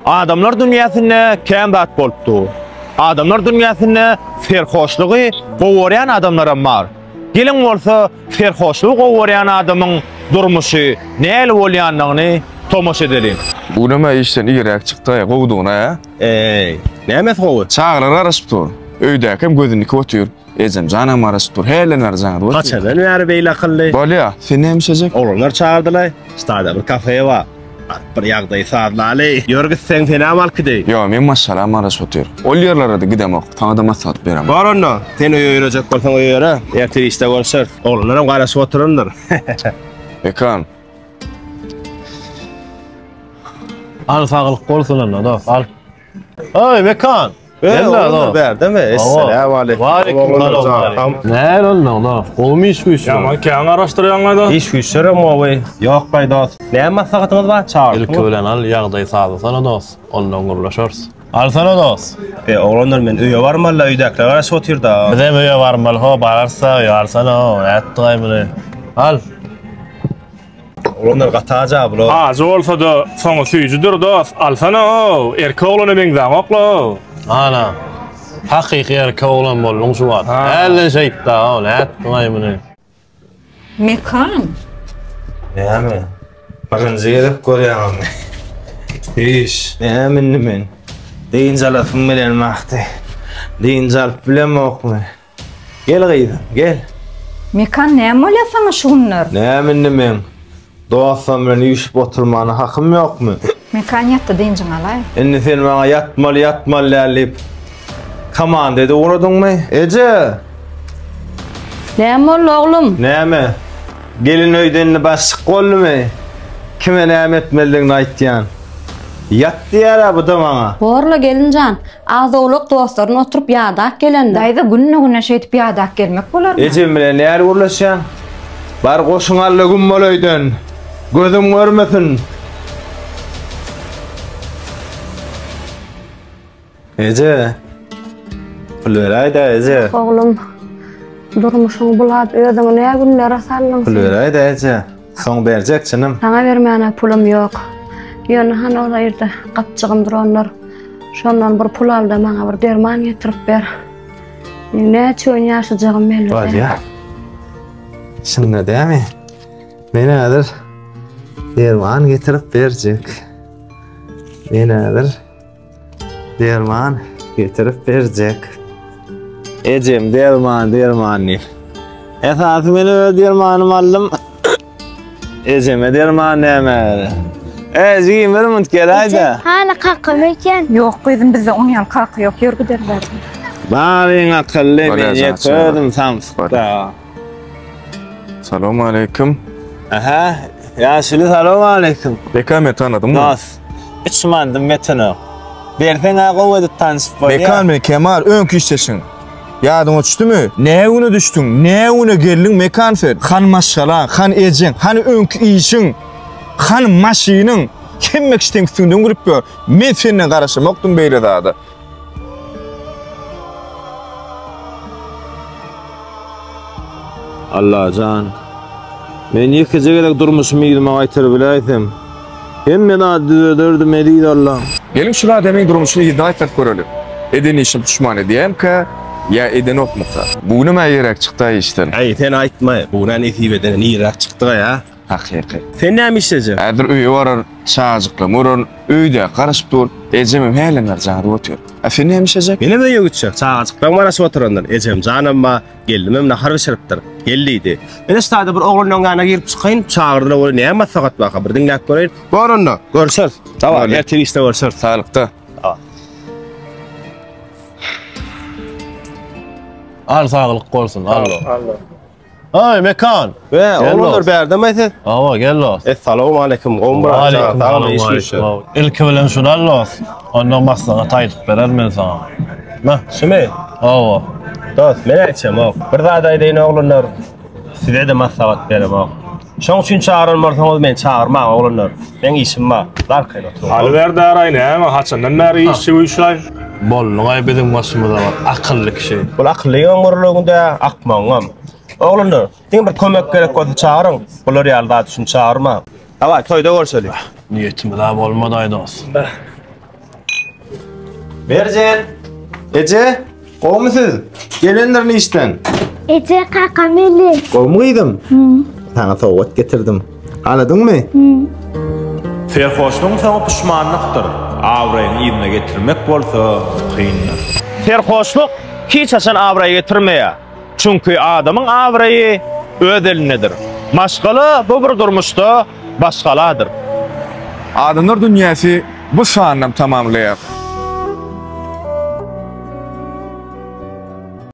Adamlar dünýäsinde kämbat bolupdy. Adamlar dünýäsinde ferhoşlygy gowurýan adamlara bar. Gelin bolsa ferhoşlygy gowurýan adamyň durmuşy näle bolýanlygyny tomoşa edelim. Bu näme işden ýerek çykdy, gowdugyna. Näme sowy? Çağlar araşyp dur. Öýdäki hem gözüni kötür. Ejem janam araşyp dur. Helenler jaňy. Kaçadan bäri beýle akylly. Bolýa, sen näme şejek? Oğlanlar çağırdılar. Stada bir kafeye var. Bir ýagdaý saatlaly. Ýörgitseň fena malkydy. Yo, men maşallah araşyp dur. Ol ýerlere de gidemok. Taňda masat berem. Bar onda. Sen öýürejek bolsaň öýüre. Ertesi işte görüşür. Oğlanlar hem garaşyp otururlar. Ekan. Al sağlık bolsun onda dost, al. Oy Mekan. Oğlanlar ber, değil mi? Esselamu aleyküm. Aleyküm. Ne oldu dost? Olmy iş güýçi. Ýa-ma käň araşdyrýaňlar da. İş güýçlere mowy. Ýok baý dost. Näme maslahatyňyz bar? Çağır. İlki bilen al ýagdaý sağlyk sana dost. Ondan gurlaşarsy. Al sana dost. Oğlanlar men öýe barmalla öýdäkler garaşyp oturda. Bizim öýe barmal ho bararsa ýarsana o. Ätdiýmeli. Al. Oğlanlar gataja bulo. Azy bolsa da soňa süýjüdir dost. Alsana o. Erkek oglany meňzäňokla. Ana. Hakyky erkek oglan bolmaň şu wagt. Älen şeýtda o. Ätdiýmeli. Mekan. Näme? Bakın zeyerek görýärem. Hiç. Näme men? Deýinjalafym bilen mahty. Deýinjalap bilemokmy? Gel gyýdym, gel. Mekan näme bolýar şu günler? Näme men? Dostum bilen ýüşüp oturmany hakym ýokmy? Mekan ýatdy deýinjiň alay. Indi sen bana yatmal dälip kaman dedi, unudyňmy? Eje. Näme bol oglum? Näme? Gelin öýdenini başyk bolmy? Kime näme etmeliligini aýtýan? Yatdy ýara bu da bana. Borla gelinjan. Azowluk dostlaryň oturup ýadak gelende. Daýda günne şeýtip ýadak gelmek bolar. Ejem bilen näme urlaşýan? Bar goşuňarly gün bolaýdyn. Gözüm görmesin. Eje. Pul beräýdi eje. Oglum. Durmuşyň bulap özüňe näme günler sallyň? Pul beräýdi eje. Soň berjek çynym. Sana bermäne pulum ýok. Ýöne han ola ýerde gapçygym duranlar. Şondan bir pul al da maňa bir derman getirip ber. Näçe gün ýaşajagym belli. Bolýa. Şunda dämi? Menedir derman getirip berjek. Menedir derman getirip berjek. Ejem derman ni. Esasy men dermanymı aldım. Ejem derman näme? Ezgi bir mut gelaýda. Hana kakam eken. Ýok gyzym bizde 10 ýyl kakı ýok, ýörgü derler. Baryň akylly men ýetdim samsda. Salamu aleyküm. Aha, ýaşyly salamu aleyküm. Bekan me tanadym. Dost, içmandım metini. Bersen ağa ödü tanışıp var ya. Bekan me Kemal öňkü işleşiň. Ýadyňa düşdümi? Näme düşdüň? Näme geldiň mekan fer? Han maşala, han ejeň, han öňkü işiň, han maşynyň kimmek işten üstünden görüp ber. Men senden garaşamokdum beýle zada. Allah can. Men ýekjegede durmuşymy ýylyma gaýtyr biläýdim. Hem men addyrdym edýär Allah. Gelin şula demeň durmuşyny ýyda aýtyp görelim. Eden işim pişman edýämkä, ýa eden okmukda. Bu näme ýerek çykdy işden? Ay, sen aýtma. Buna nesip edene ýerek çykdy ýa. Hakyky. Sen näme işleje? Ädir öýe barar, çaýjykly, muran öýde garaşyp dur. Ejemim helenler jaňy otur. Sen näme işlejek? Benim de ýögütçek. Çaýjykdan garaşyp oturanlar. Ejem janymma geldim hem nahar bişiripdir. Geldi. Men istada bir oglanyň ýanyna girip çykyn, çağırdylar ol näme sagat baka bir dinläp göreýin. Bar onda. Görüşür. Tamam, ertesi işte görüşür. Sağlıkta. Al sağlyk bolsun, al. Oy Mekan. Oğlanlar berdim aýt. Awa gel dost. Assalamu aleyküm. Aleyküm. İlki bilen şunu al dost. Ondan maslahat aýdyp berermen sana. Ma, şumy? Awa. Dost, men aýtjam o. Bir zat aýdyň oğlanlar. Size de maslahat berem o. Şoň üçin çağırmasaňyz men çağırma oğlanlar. Men işim bar. Darkyn otur. Al ber daýry näme haçandan bäri işçi uýşlaý. Bolluňa bizim başymyzda bar. Akylly kişi. Bu akylly ýöňürlüğünde akmaňam. Oğlanlar, diň bir kömek gerek bolsa çağırın. Bular ýalda düşün çağırma. Awa, toýda görşeli. Niýetim daha bolmady dost. Merjen. Ece, qowmysyz? Gelenlerini işten. Ece kakameli. Qowmuydım. Sana sowat getirdim. Anladın mı? Serhoşluğun sana pişmanlıktır. Avrayını yerine getirmek bolsa kıyınlar. Serhoşluk hiç açan avrayı getirmeye. Çünkü adamın avrayı öz elinedir. Başkalı bu bir durmuşda başkaladır. Adamlar dünyası bu şanlam tamamlayar.